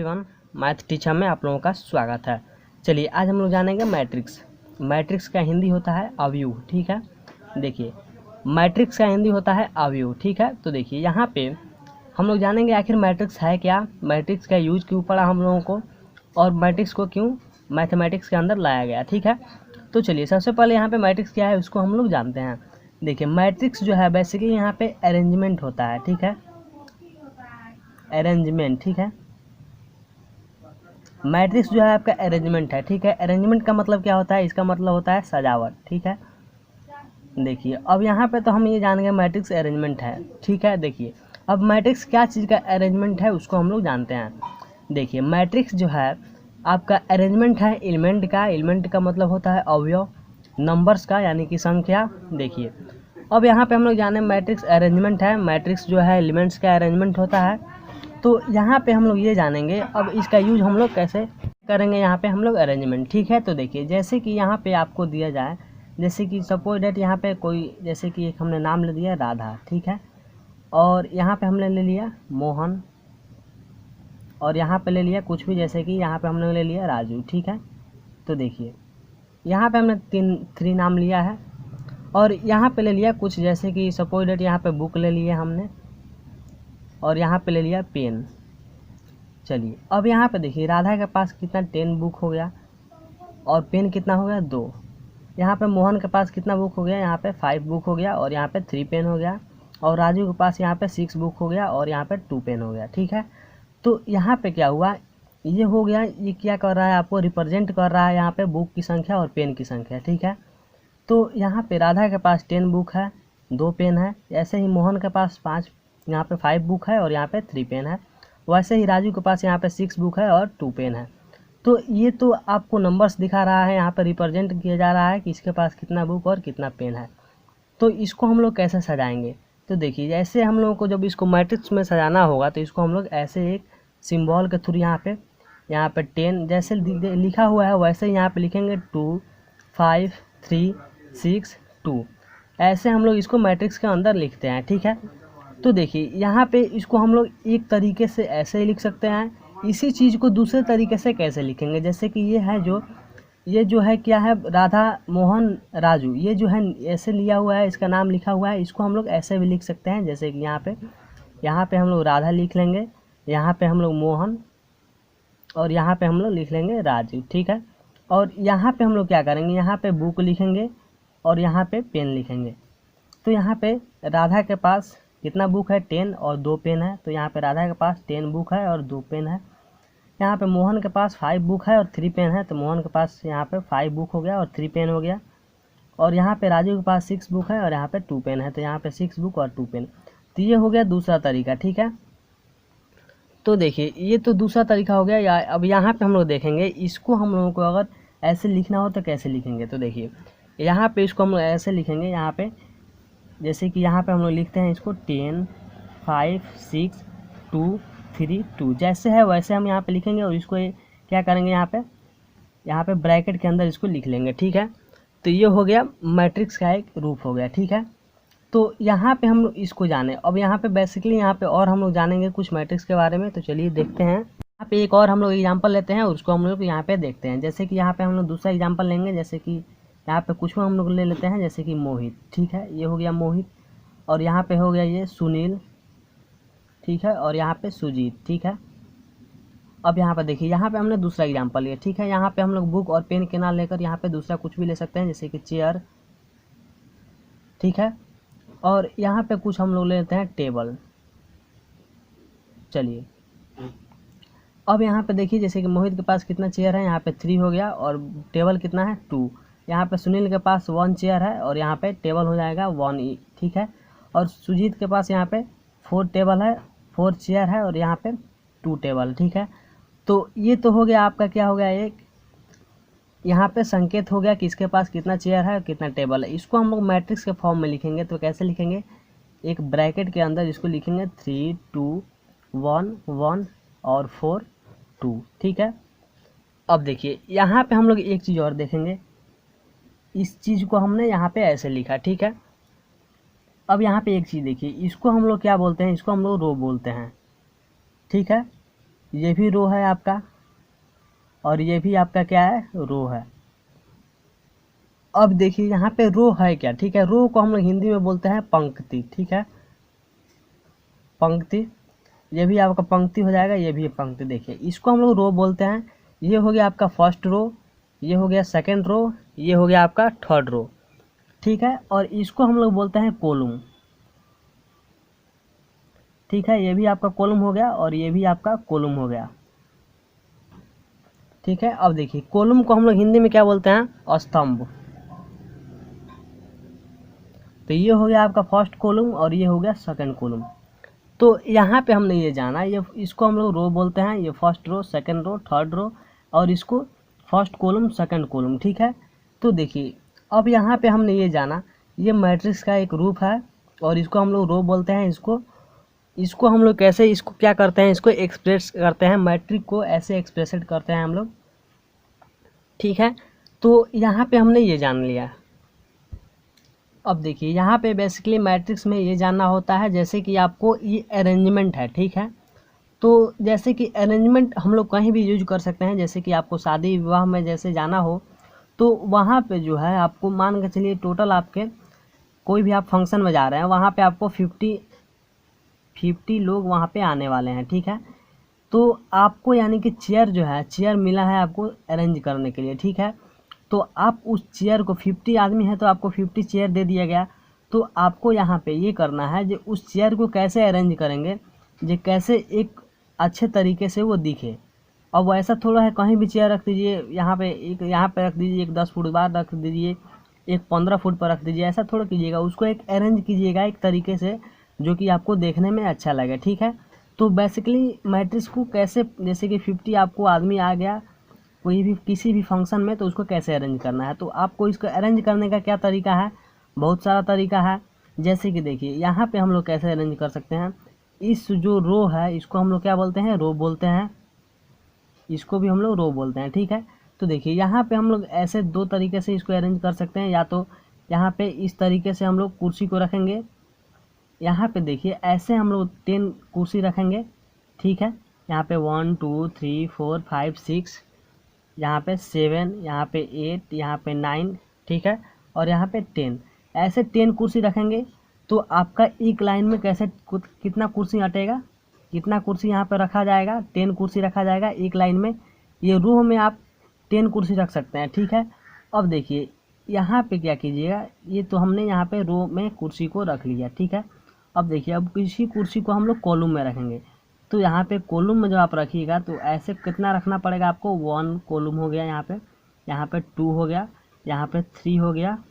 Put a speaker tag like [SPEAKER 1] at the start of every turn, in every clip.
[SPEAKER 1] Everyone, math teacher में आप लोगों का स्वागत है। चलिए आज हम लोग जानेंगे मैट्रिक्स। मैट्रिक्स का हिंदी होता है अवयव। ठीक है, देखिए मैट्रिक्स का हिंदी होता है अवयव। ठीक है, तो देखिए यहाँ पे हम लोग जानेंगे आखिर मैट्रिक्स है क्या, मैट्रिक्स का यूज क्यों पड़ा हम लोगों को, और मैट्रिक्स को क्यों मैथमेटिक्स के अंदर लाया गया। ठीक है, तो चलिए सबसे पहले यहाँ पे मैट्रिक्स क्या है उसको हम लोग जानते हैं। देखिए मैट्रिक्स जो है बेसिकली यहाँ पे अरेंजमेंट होता है। ठीक है, अरेंजमेंट। ठीक है, मैट्रिक्स जो है आपका अरेंजमेंट है। ठीक है, अरेंजमेंट का मतलब क्या होता है, इसका मतलब होता है सजावट। ठीक है, देखिए अब यहाँ पे तो हम ये जानेंगे मैट्रिक्स अरेंजमेंट है। ठीक है, देखिए अब मैट्रिक्स क्या चीज़ का अरेंजमेंट है उसको हम लोग जानते हैं। देखिए मैट्रिक्स जो है आपका अरेंजमेंट है एलिमेंट का। एलिमेंट का मतलब होता है अवयव, नंबर्स का यानी कि संख्या। देखिए अब यहाँ पे हम लोग जाने मैट्रिक्स अरेंजमेंट है, मैट्रिक्स जो है एलिमेंट्स का अरेंजमेंट होता है। तो यहाँ पे हम लोग ये जानेंगे अब इसका यूज हम लोग कैसे करेंगे। यहाँ पे हम लोग अरेंजमेंट। ठीक है, तो देखिए जैसे कि यहाँ पे आपको दिया जाए, जैसे कि सपोज डेट यहाँ पे कोई, जैसे कि एक हमने नाम ले दिया राधा। ठीक है, और यहाँ पे हमने ले लिया मोहन, और यहाँ पे ले लिया कुछ भी, जैसे कि यहाँ पे हमने ले लिया राजू। ठीक है, तो देखिए यहाँ पे हमने थ्री नाम लिया है, और यहाँ पे ले लिया कुछ, जैसे कि सपोज डेट यहाँ पे बुक ले लिया हमने, और यहाँ पे ले लिया पेन। चलिए अब यहाँ पे देखिए राधा के पास कितना 10 बुक हो गया, और पेन कितना हो गया 2। यहाँ पे मोहन के पास कितना बुक हो गया, यहाँ पे 5 बुक हो गया, और यहाँ पे 3 पेन हो गया, और राजू के पास यहाँ पे 6 बुक हो गया, और यहाँ पे 2 पेन हो गया। ठीक है, तो यहाँ पे क्या हुआ, ये हो गया, ये क्या कर रहा है आपको रिप्रेजेंट कर रहा है यहाँ पे बुक की संख्या और पेन की संख्या। ठीक है, तो यहाँ पे राधा के पास 10 बुक है, 2 पेन है। ऐसे ही मोहन के पास 5, यहाँ पे 5 बुक है, और यहाँ पे 3 पेन है। वैसे ही राजू के पास यहाँ पे 6 बुक है और 2 पेन है। तो ये तो आपको नंबर्स दिखा रहा है, यहाँ पे रिप्रेजेंट किया जा रहा है कि इसके पास कितना बुक और कितना पेन है। तो इसको हम लोग कैसे सजाएंगे, तो देखिए जैसे हम लोगों को जब इसको मैट्रिक्स में सजाना होगा तो इसको हम लोग ऐसे एक सिंबल के थ्रू यहाँ पे 10 जैसे लिखा हुआ है वैसे ही यहाँ पे लिखेंगे 2 5 3 6 2। ऐसे हम लोग इसको मैट्रिक्स के अंदर लिखते हैं। ठीक है, तो देखिए यहाँ पे इसको हम लोग एक तरीके से ऐसे ही लिख सकते हैं। इसी चीज़ को दूसरे तरीके से कैसे लिखेंगे, जैसे कि ये जो है क्या है, राधा मोहन राजू, ये जो है ऐसे लिया हुआ है, इसका नाम लिखा हुआ है, इसको हम लोग ऐसे भी लिख सकते हैं। जैसे कि यहाँ पे हम लोग राधा लिख लेंगे, यहाँ पे हम लोग मोहन, और यहाँ पे हम लोग लिख लेंगे राजू। ठीक है, और यहाँ पे हम लोग क्या करेंगे, यहाँ पे बुक लिखेंगे और यहाँ पे पेन लिखेंगे। तो यहाँ पे राधा के पास कितना बुक है 10 और 2 पेन है, तो यहाँ पे राधा के पास 10 बुक है और 2 पेन है। यहाँ पे मोहन के पास 5 बुक है और 3 पेन है, तो मोहन के पास यहाँ पे 5 बुक हो गया और 3 पेन हो गया। और यहाँ पे राजू के पास 6 बुक है और यहाँ पे 2 पेन है, तो यहाँ पे 6 बुक और 2 पेन। तो ये हो गया दूसरा तरीका। ठीक है, तो देखिए ये तो दूसरा तरीका हो गया। या अब यहाँ पे हम लोग देखेंगे इसको हम लोगों को अगर ऐसे लिखना हो तो कैसे लिखेंगे। तो देखिए यहाँ पे इसको हम लोग ऐसे लिखेंगे, यहाँ पे जैसे कि यहाँ पे हम लोग लिखते हैं इसको 10 5 6 2 3 2, जैसे है वैसे हम यहाँ पे लिखेंगे, और इसको क्या करेंगे यहाँ पे ब्रैकेट के अंदर इसको लिख लेंगे। ठीक है, तो ये हो गया मैट्रिक्स का एक रूप हो गया। ठीक है, तो यहाँ पे हम लोग इसको जाने। अब यहाँ पे बेसिकली यहाँ पे और हम लोग जानेंगे कुछ मैट्रिक्स के बारे में, तो चलिए देखते हैं। यहाँ पे एक और हम लोग एग्जाम्पल लेते हैं और उसको हम लोग यहाँ पे देखते हैं। जैसे कि यहाँ पे हम लोग दूसरा एग्जाम्पल लेंगे, जैसे कि यहाँ पे कुछ हम लोग ले लेते हैं, जैसे कि मोहित। ठीक है, ये हो गया मोहित, और यहाँ पे हो गया ये सुनील। ठीक है, और यहाँ पे सुजीत। ठीक है, अब यहाँ पे देखिए यहाँ पे हमने दूसरा एग्जाम्पल लिया। ठीक है, यहाँ पे हम लोग बुक और पेन के नाम लेकर यहाँ पे दूसरा कुछ भी ले सकते हैं, जैसे कि चेयर। ठीक है, और यहाँ पे कुछ हम लोग ले लेते हैं टेबल। चलिए अब यहाँ पे देखिए जैसे कि मोहित के पास कितना चेयर है, यहाँ पे 3 हो गया, और टेबल कितना है 2। यहाँ पे सुनील के पास 1 चेयर है, और यहाँ पे टेबल हो जाएगा 1। ठीक है, और सुजीत के पास यहाँ पे 4 टेबल है, 4 चेयर है, और यहाँ पे 2 टेबल। ठीक है, तो ये तो हो गया आपका क्या हो गया, एक यहाँ पे संकेत हो गया कि इसके पास कितना चेयर है और कितना टेबल है। इसको हम लोग मैट्रिक्स के फॉर्म में लिखेंगे, तो कैसे लिखेंगे, एक ब्रैकेट के अंदर इसको लिखेंगे 3 2 1 1 और 4 2। ठीक है, अब देखिए यहाँ पे हम लोग एक चीज़ और देखेंगे, इस चीज़ को हमने यहाँ पे ऐसे लिखा। ठीक है, अब यहाँ पे एक चीज़ देखिए, इसको हम लोग क्या बोलते हैं, इसको हम लोग रो बोलते हैं। ठीक है, ये भी रो है आपका, और ये भी आपका क्या है, रो है। अब देखिए यहाँ पे रो है क्या, ठीक है, रो को हम लोग हिंदी में बोलते हैं पंक्ति, ठीक है, पंक्ति। ये भी आपका पंक्ति हो जाएगा, ये भी पंक्ति। देखिए इसको हम लोग रो बोलते हैं। ये हो गया आपका फर्स्ट रो, ये हो गया सेकंड रो, ये हो गया आपका थर्ड रो, ठीक है। और इसको हम लोग बोलते हैं कॉलम, ठीक है। ये भी आपका कॉलम हो गया और ये भी आपका कॉलम हो गया, ठीक है। अब देखिए कॉलम को हम लोग हिंदी में क्या बोलते हैं, स्तंभ। तो ये हो गया आपका फर्स्ट कॉलम और ये हो गया सेकंड कॉलम। तो यहाँ पे हमने ये जाना, ये इसको हम लोग रो बोलते हैं, ये first row, second row, third row, और इसको फर्स्ट कॉलम, सेकंड कॉलम, ठीक है। तो देखिए अब यहाँ पे हमने ये जाना, ये मैट्रिक्स का एक रूप है और इसको हम लोग रो बोलते हैं। इसको हम लोग कैसे, इसको क्या करते हैं, इसको एक्सप्रेस करते हैं, मैट्रिक को ऐसे एक्सप्रेस करते हैं हम लोग, ठीक है। तो यहाँ पे हमने ये जान लिया। अब देखिए यहाँ पे बेसिकली मैट्रिक्स में ये जानना होता है, जैसे कि आपको ये अरेंजमेंट है, ठीक है। तो जैसे कि अरेंजमेंट हम लोग कहीं भी यूज कर सकते हैं, जैसे कि आपको शादी विवाह में जैसे जाना हो तो वहाँ पे जो है आपको मान के चलिए टोटल आपके कोई भी आप फंक्शन में जा रहे हैं, वहाँ पे आपको 50 लोग वहाँ पे आने वाले हैं, ठीक है। तो आपको यानी कि चेयर जो है, चेयर मिला है आपको अरेंज करने के लिए, ठीक है। तो आप उस चेयर को 50 आदमी है तो आपको 50 चेयर दे दिया गया। तो आपको यहाँ पे ये करना है जो उस चेयर को कैसे अरेंज करेंगे, जो कैसे एक अच्छे तरीके से वो दिखे। अब ऐसा थोड़ा है कहीं भी चेयर रख दीजिए, यहाँ पे एक यहाँ पे रख दीजिए, एक 10 फुट बाद रख दीजिए, एक 15 फुट पर रख दीजिए, ऐसा थोड़ा कीजिएगा। उसको एक अरेंज कीजिएगा एक तरीके से जो कि आपको देखने में अच्छा लगे, ठीक है। तो बेसिकली मैट्रिक्स को कैसे, जैसे कि 50 आपको आदमी आ गया कोई भी किसी भी फंक्शन में, तो उसको कैसे अरेंज करना है। तो आपको इसको अरेंज करने का क्या तरीका है, बहुत सारा तरीका है। जैसे कि देखिए यहाँ पे हम लोग कैसे अरेंज कर सकते हैं, इस जो रो है इसको हम लोग क्या बोलते हैं, रो बोलते हैं, इसको भी हम लोग रो बोलते हैं, ठीक है। तो देखिए यहाँ पे हम लोग ऐसे दो तरीके से इसको अरेंज कर सकते हैं, या तो यहाँ पे इस तरीके से हम लोग कुर्सी को रखेंगे, यहाँ पे देखिए ऐसे हम लोग 10 कुर्सी रखेंगे, ठीक है। यहाँ पे 1 2 3 4 5 6, यहाँ पे 7, यहाँ पे 8, यहाँ पे 9, ठीक है, और यहाँ पे 10, ऐसे 10 कुर्सी रखेंगे। तो आपका एक लाइन में कैसे कितना कुर्सी हटेगा, कितना कुर्सी यहाँ पे रखा जाएगा, 10 कुर्सी रखा जाएगा एक लाइन में। ये रो में आप 10 कुर्सी रख सकते हैं, ठीक है। अब देखिए यहाँ पे क्या कीजिएगा, ये तो हमने यहाँ पे रो में कुर्सी को रख लिया, ठीक है। अब देखिए अब किसी कुर्सी को हम लोग कॉलम में रखेंगे। तो यहाँ पे कॉलम में जब आप रखिएगा तो ऐसे कितना रखना पड़ेगा आपको, 1 कॉलम हो गया, यहाँ पे 2 हो गया, यहाँ पे 3 हो गया,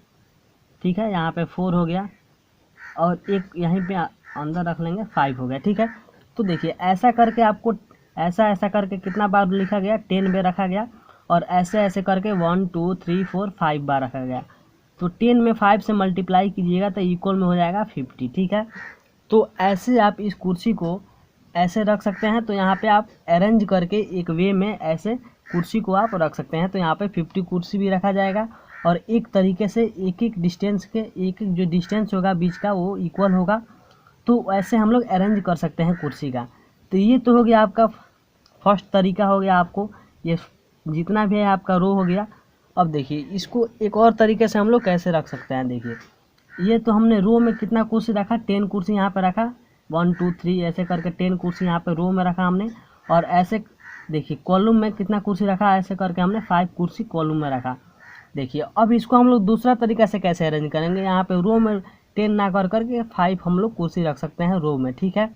[SPEAKER 1] ठीक है, यहाँ पे 4 हो गया, और एक यहीं पे अंदर रख लेंगे 5 हो गया, ठीक है। तो देखिए ऐसा करके आपको ऐसा करके कितना बार लिखा गया, 10 बार रखा गया, और ऐसे ऐसे करके 1 2 3 4 5 बार रखा गया। तो 10 में 5 से मल्टीप्लाई कीजिएगा तो इक्वल में हो जाएगा 50, ठीक है। तो ऐसे आप इस कुर्सी को ऐसे रख सकते हैं। तो यहाँ पे आप अरेंज करके एक वे में ऐसे कुर्सी को आप रख सकते हैं। तो यहाँ पे 50 कुर्सी भी रखा जाएगा, और एक तरीके से एक एक डिस्टेंस के एक एक जो डिस्टेंस होगा बीच का वो इक्वल होगा। तो ऐसे हम लोग अरेंज कर सकते हैं कुर्सी का। तो ये तो हो गया आपका फर्स्ट तरीका, हो गया आपको ये जितना भी है आपका रो हो गया। अब देखिए इसको एक और तरीके से हम लोग कैसे रख सकते हैं। देखिए ये तो हमने रो में कितना कुर्सी रखा, 10 कुर्सी यहाँ पे रखा, 1 2 3 ऐसे करके 10 कुर्सी यहाँ पे रो में रखा हमने। और ऐसे देखिए कॉलम में कितना कुर्सी रखा, ऐसे करके हमने 5 कुर्सी कॉलम में रखा। देखिए अब इसको हम लोग दूसरा तरीका से कैसे अरेंज करेंगे, यहाँ पे रो में 10 ना कर करके 5 हम लोग कुर्सी रख सकते हैं रो में, ठीक है।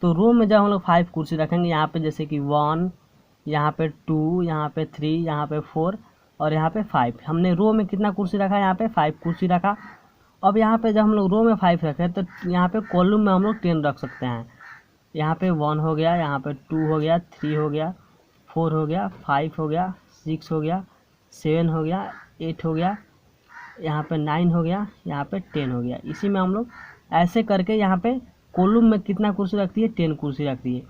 [SPEAKER 1] तो रो में जब हम लोग 5 कुर्सी रखेंगे, यहाँ पे जैसे कि 1, यहाँ पे 2, यहाँ पे 3, यहाँ पे 4 और यहाँ पे 5, हमने रो में कितना कुर्सी रखा, यहाँ पे 5 कुर्सी रखा। अब यहाँ पे जब हम लोग रो में 5 रखे तो यहाँ पे कॉलम में हम लोग 10 रख सकते हैं। यहाँ पे 1 हो गया, यहाँ पे 2 हो गया, 3 हो गया, 4 हो गया, 5 हो गया, 6 हो गया, 7 हो गया, 8 हो गया, यहाँ पे 9 हो गया, यहाँ पे 10 हो गया। इसी में हम लोग ऐसे करके यहाँ पे कॉलम में कितना कुर्सी रखती है, 10 कुर्सी रखती है।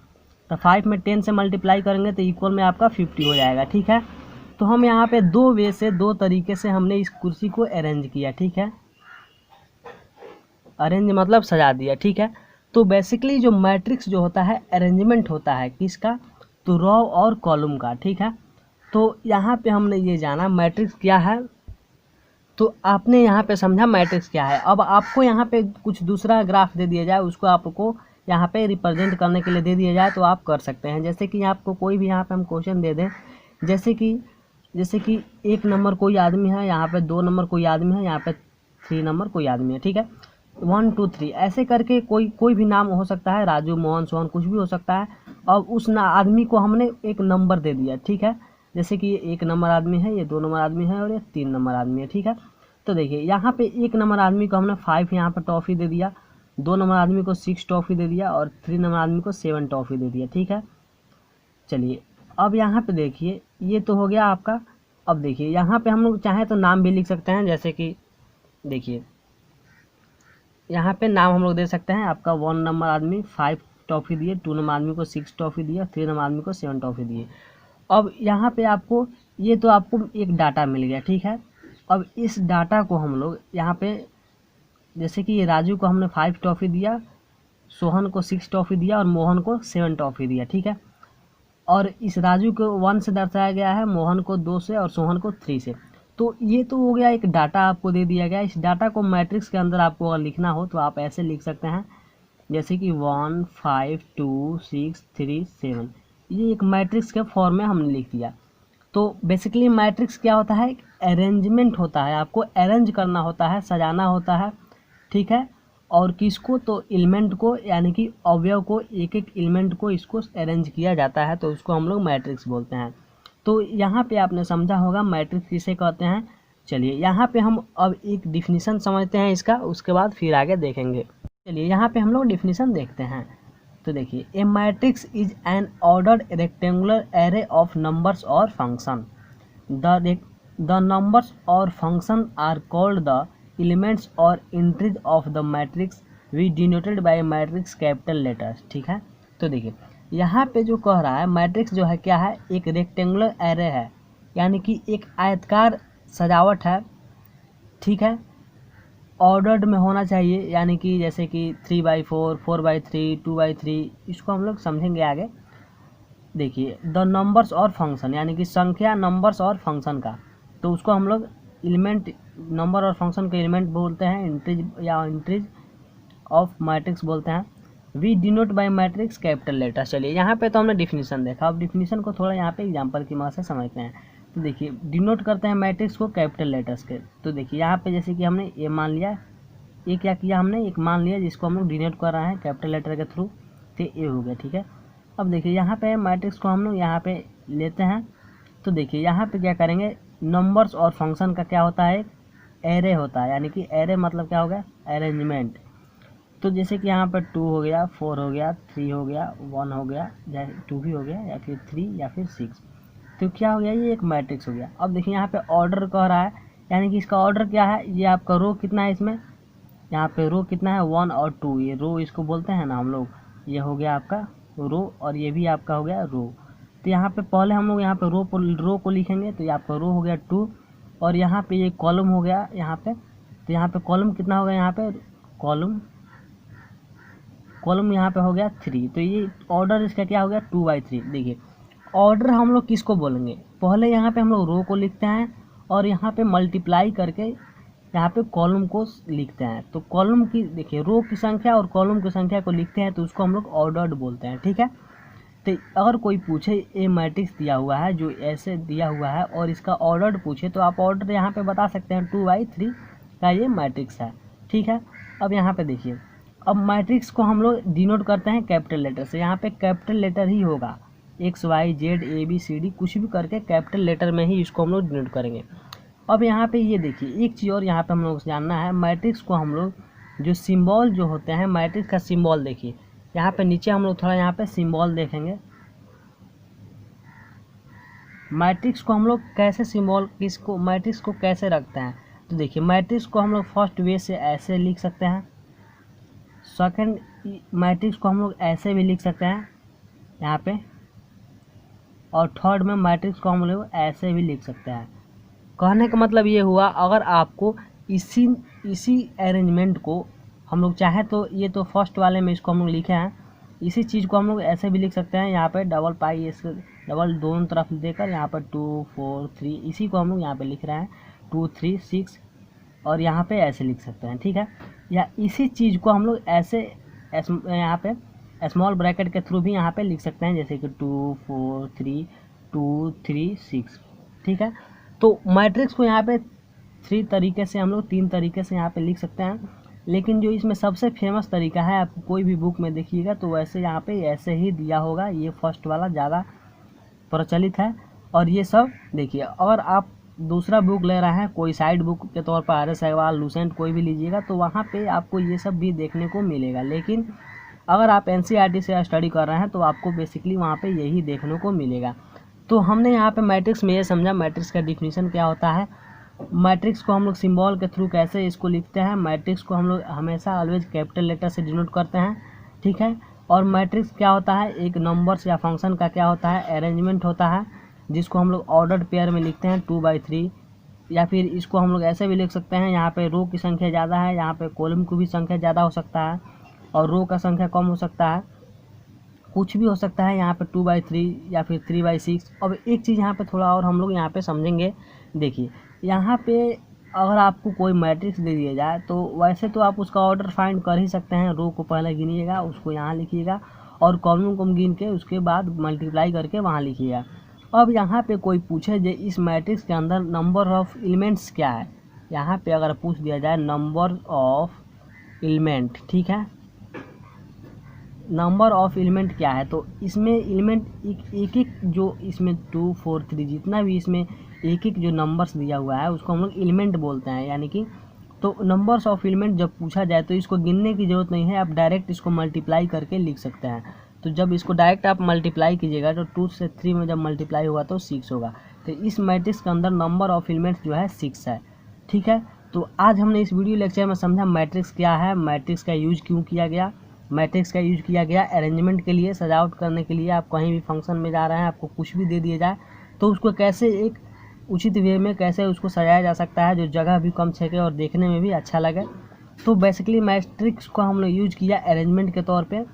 [SPEAKER 1] तो 5 में 10 से मल्टीप्लाई करेंगे तो इक्वल में आपका 50 हो जाएगा, ठीक है। तो हम यहाँ पे दो वे से, दो तरीके से हमने इस कुर्सी को अरेंज किया, ठीक है। अरेंज मतलब सजा दिया, ठीक है। तो बेसिकली जो मैट्रिक्स जो होता है अरेंजमेंट होता है किसका, तो रो और कॉलम का, ठीक है। तो यहाँ पे हमने ये जाना मैट्रिक्स क्या है, तो आपने यहाँ पे समझा मैट्रिक्स क्या है। अब आपको यहाँ पे कुछ दूसरा ग्राफ दे दिया जाए, उसको आपको यहाँ पे रिप्रेजेंट करने के लिए दे दिया जाए तो आप कर सकते हैं। जैसे कि आपको कोई भी यहाँ पे हम क्वेश्चन दे दें, जैसे कि 1 नंबर कोई आदमी है, यहाँ पे 2 नंबर कोई आदमी है, यहाँ पे 3 नंबर कोई आदमी है, ठीक है। 1 2 3 ऐसे करके कोई भी नाम हो सकता है, राजू, मोहन, सोहन, कुछ भी हो सकता है। और उस आदमी को हमने एक नंबर दे दिया, ठीक है। जैसे कि ये 1 नंबर आदमी है, ये 2 नंबर आदमी है और ये 3 नंबर आदमी है, ठीक है। तो देखिए यहाँ पे 1 नंबर आदमी को हमने 5 यहाँ पे टॉफ़ी दे दिया, 2 नंबर आदमी को 6 टॉफ़ी दे दिया और 3 नंबर आदमी को 7 टॉफ़ी दे दिया, ठीक है। चलिए अब यहाँ पे देखिए ये तो हो गया आपका। अब देखिए यहाँ पे हम लोग चाहें तो नाम भी लिख सकते हैं, जैसे कि देखिए यहाँ पे नाम हम लोग दे सकते हैं। आपका 1 नंबर आदमी 5 टॉफ़ी दिए, 2 नंबर आदमी को 6 टॉफ़ी दिया, 3 नंबर आदमी को 7 टॉफ़ी दिए। अब यहाँ पे आपको ये तो आपको एक डाटा मिल गया, ठीक है। अब इस डाटा को हम लोग यहाँ पे, जैसे कि ये राजू को हमने 5 टॉफ़ी दिया, सोहन को 6 टॉफ़ी दिया और मोहन को 7 टॉफ़ी दिया, ठीक है। और इस राजू को 1 से दर्शाया गया है, मोहन को 2 से और सोहन को 3 से। तो ये तो हो गया एक डाटा आपको दे दिया गया। इस डाटा को मैट्रिक्स के अंदर आपको अगर लिखना हो तो आप ऐसे लिख सकते हैं, जैसे कि 1 5 2 6 3 7। ये एक मैट्रिक्स के फॉर्म में हमने लिख दिया। तो बेसिकली मैट्रिक्स क्या होता है, एक अरेंजमेंट होता है, आपको अरेंज करना होता है, सजाना होता है, ठीक है। और किसको, तो एलिमेंट को, यानी कि अवयव को, एक एक एलिमेंट को इसको अरेंज किया जाता है, तो उसको हम लोग मैट्रिक्स बोलते हैं। तो यहाँ पे आपने समझा होगा मैट्रिक्स किसे कहते हैं। चलिए यहाँ पे हम अब एक डिफिनीशन समझते हैं इसका, उसके बाद फिर आगे देखेंगे। चलिए यहाँ पे हम लोग डिफिनीशन देखते हैं। तो देखिए a matrix is an ordered rectangular array of numbers और फंक्शन। द नंबर्स और function are called the elements और entries of the matrix we denoted by matrix capital letters, ठीक है। तो देखिए यहाँ पे जो कह रहा है मैट्रिक्स जो है क्या है, एक रेक्टेंगुलर एरे है, यानी कि एक आयतकार सजावट है, ठीक है। ऑर्डर्ड में होना चाहिए, यानी कि जैसे कि 3/4, 4/3, 2/3, इसको हम लोग समझेंगे आगे। देखिए द नंबर्स और फंक्शन, यानी कि संख्या, नंबर्स और फंक्शन का, तो उसको हम लोग एलिमेंट, नंबर और फंक्शन के एलिमेंट बोलते हैं, एंट्रीज या एंट्रीज ऑफ मैट्रिक्स बोलते हैं। We denote by matrix capital letter. चलिए यहाँ पे तो हमने डिफिनीशन देखा, अब डिफिनीशन को थोड़ा यहाँ पे एग्जांपल की मदद से समझते हैं। तो देखिए डिनोट करते हैं मैट्रिक्स को कैपिटल लेटर्स के। तो देखिए यहाँ पे जैसे कि हमने ये मान लिया, ये क्या किया हमने, एक मान लिया जिसको हम लोग डिनोट कर रहे हैं कैपिटल लेटर के थ्रू, तो ये हो गया, ठीक है। अब देखिए यहाँ पे मैट्रिक्स को हम लोग यहाँ पे लेते हैं। तो देखिए यहाँ पे क्या करेंगे, नंबर्स और फंक्शन का क्या होता है, एरे होता है, यानी कि एरे मतलब क्या हो गया, अरेंजमेंट। तो जैसे कि यहाँ पर 2 हो गया, 4 हो गया, 3 हो गया, 1 हो गया, या 2 भी हो गया, या फिर 3 या फिर 6, तो क्या हो गया, ये एक मैट्रिक्स हो गया। अब देखिए यहाँ पे ऑर्डर कह रहा है, यानी कि इसका ऑर्डर क्या है, ये आपका रो कितना है, इसमें यहाँ पे रो कितना है, 1 और 2, ये रो इसको बोलते हैं ना हम लोग। ये हो गया आपका रो और ये भी आपका हो गया रो। तो यहाँ पे पहले हम लोग यहाँ पे रो को लिखेंगे, तो ये आपका रो हो गया 2, और यहाँ पे ये कॉलम हो गया यहाँ पे। तो यहाँ पे कॉलम कितना हो गया, यहाँ पे कॉलम यहाँ पे हो गया 3। तो ये ऑर्डर इसका क्या हो गया, 2/3। देखिए ऑर्डर हम लोग किसको बोलेंगे, पहले यहाँ पे हम लोग रो को लिखते हैं और यहाँ पे मल्टीप्लाई करके यहाँ पे कॉलम को लिखते हैं। तो कॉलम की देखिए रो की संख्या और कॉलम की संख्या को लिखते हैं, तो उसको हम लोग ऑर्डर्ड बोलते हैं, ठीक है। तो अगर कोई पूछे ये मैट्रिक्स दिया हुआ है जो ऐसे दिया हुआ है और इसका ऑर्डर पूछे, तो आप ऑर्डर यहाँ पे बता सकते हैं 2/3 का ये मैट्रिक्स है, ठीक है। अब यहाँ पे देखिए, अब मैट्रिक्स को हम लोग डिनोट करते हैं कैपिटल लेटर से। यहाँ पे कैपिटल लेटर ही होगा, XYZ ABCD कुछ भी करके कैपिटल लेटर में ही इसको हम लोग डिनोट करेंगे। अब यहाँ पे ये देखिए एक चीज़ और यहाँ पे हम लोग जानना है, मैट्रिक्स को हम लोग जो सिंबल जो होते हैं, मैट्रिक्स का सिंबल देखिए यहाँ पे नीचे हम लोग थोड़ा यहाँ पे सिंबल देखेंगे। मैट्रिक्स को हम लोग कैसे सिंबल, किसको मैट्रिक्स को कैसे रखते हैं, तो देखिए मैट्रिक्स को हम लोग फर्स्ट वे से ऐसे लिख सकते हैं, सेकंड मैट्रिक्स को हम लोग ऐसे भी लिख सकते हैं यहाँ पे, और थर्ड में मैट्रिक्स को हम लोग ऐसे भी लिख सकते हैं। कहने का मतलब ये हुआ, अगर आपको इसी अरेंजमेंट को हम लोग चाहें तो, ये तो फर्स्ट वाले में इसको हम लोग लिखे हैं, इसी चीज़ को हम लोग ऐसे भी लिख सकते हैं, यहाँ पे डबल पाई इस डबल दोनों तरफ देकर यहाँ पर 2 4 3, इसी को हम लोग यहाँ पे लिख रहे हैं 2 3 6, और यहाँ पे ऐसे लिख सकते हैं, ठीक है। या इसी चीज़ को हम लोग ऐसे यहाँ पे स्मॉल ब्रैकेट के थ्रू भी यहाँ पे लिख सकते हैं, जैसे कि 2 4 3 2 3 6, ठीक है। तो मैट्रिक्स को यहाँ पे 3 तरीके से हम लोग 3 तरीके से यहाँ पे लिख सकते हैं, लेकिन जो इसमें सबसे फेमस तरीका है, आप कोई भी बुक में देखिएगा तो वैसे यहाँ पे ऐसे ही दिया होगा, ये फर्स्ट वाला ज़्यादा प्रचलित है। और ये सब देखिए, अगर आप दूसरा बुक ले रहे हैं, कोई साइड बुक के तौर पर आर एस अग्रवाल, लूसेंट कोई भी लीजिएगा, तो वहाँ पे आपको ये सब भी देखने को मिलेगा। लेकिन अगर आप NCERT से स्टडी कर रहे हैं तो आपको बेसिकली वहाँ पे यही देखने को मिलेगा। तो हमने यहाँ पे मैट्रिक्स में ये समझा मैट्रिक्स का डिफिनीशन क्या होता है, मैट्रिक्स को हम लोग सिंबल के थ्रू कैसे इसको लिखते हैं, मैट्रिक्स को हम लोग हमेशा ऑलवेज कैपिटल लेटर से डिनोट करते हैं, ठीक है। और मैट्रिक्स क्या होता है, एक नंबर्स या फंक्शन का क्या होता है, अरेंजमेंट होता है, जिसको हम लोग ऑर्डर्ड पेयर में लिखते हैं 2/3, या फिर इसको हम लोग ऐसे भी लिख सकते हैं, यहाँ पे रो की संख्या ज़्यादा है, यहाँ पे कॉलम की भी संख्या ज़्यादा हो सकता है और रो का संख्या कम हो सकता है, कुछ भी हो सकता है, यहाँ पे 2/3 या फिर 3/6। अब एक चीज़ यहाँ पे थोड़ा और हम लोग यहाँ पे समझेंगे, देखिए यहाँ पे अगर आपको कोई मैट्रिक्स दे दिया जाए तो वैसे तो आप उसका ऑर्डर फाइंड कर ही सकते हैं, रो को पहले गिनिएगा, उसको यहाँ लिखिएगा, और कॉलम को गिन के उसके बाद मल्टीप्लाई करके वहाँ लिखिएगा। अब यहाँ पे कोई पूछे जो इस मैट्रिक्स के अंदर नंबर ऑफ एलिमेंट्स क्या है, यहाँ पे अगर पूछ दिया जाए नंबर ऑफ एलिमेंट, ठीक है, नंबर ऑफ एलिमेंट क्या है, तो इसमें एलिमेंट एक एक जो इसमें 2 4 3 जितना भी इसमें एक एक जो नंबर्स दिया हुआ है उसको हम लोग एलिमेंट बोलते हैं, यानी कि तो नंबर्स ऑफ एलिमेंट जब पूछा जाए तो इसको गिनने की ज़रूरत नहीं है, आप डायरेक्ट इसको मल्टीप्लाई करके लिख सकते हैं। तो जब इसको डायरेक्ट आप मल्टीप्लाई कीजिएगा तो 2 से 3 में जब मल्टीप्लाई होगा तो 6 होगा। तो इस मैट्रिक्स के अंदर नंबर ऑफ एलिमेंट्स जो है 6 है, ठीक है। तो आज हमने इस वीडियो लेक्चर में समझा मैट्रिक्स क्या है, मैट्रिक्स का यूज क्यों किया गया। मैट्रिक्स का यूज किया गया अरेंजमेंट के लिए, सजावट करने के लिए। आप कहीं भी फंक्शन में जा रहे हैं, आपको कुछ भी दे दिया जाए तो उसको कैसे एक उचित वे में कैसे उसको सजाया जा सकता है जो जगह भी कम छेके और देखने में भी अच्छा लगे। तो बेसिकली मैट्रिक्स को हम लोग यूज किया अरेंजमेंट के तौर पे,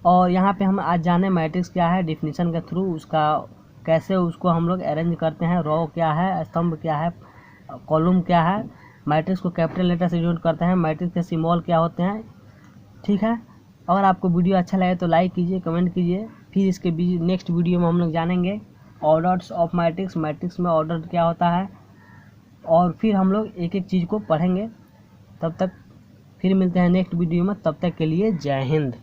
[SPEAKER 1] और यहाँ पे हम आज जाने मैट्रिक्स क्या है, डिफिनीशन के थ्रू उसका कैसे उसको हम लोग अरेंज करते हैं, रो क्या है, स्तंभ क्या है, कॉलम क्या है, मैट्रिक्स को कैपिटल लेटर से यूज करते हैं, मैट्रिक्स के सिंबल क्या होते हैं, ठीक है। अगर आपको वीडियो अच्छा लगे तो लाइक कीजिए, कमेंट कीजिए। फिर इसके नेक्स्ट वीडियो में हम लोग जानेंगे ऑर्डर्स ऑफ मैट्रिक्स, मैट्रिक्स में ऑर्डर क्या होता है, और फिर हम लोग एक एक चीज़ को पढ़ेंगे। तब तक फिर मिलते हैं नेक्स्ट वीडियो में, तब तक के लिए जय हिंद।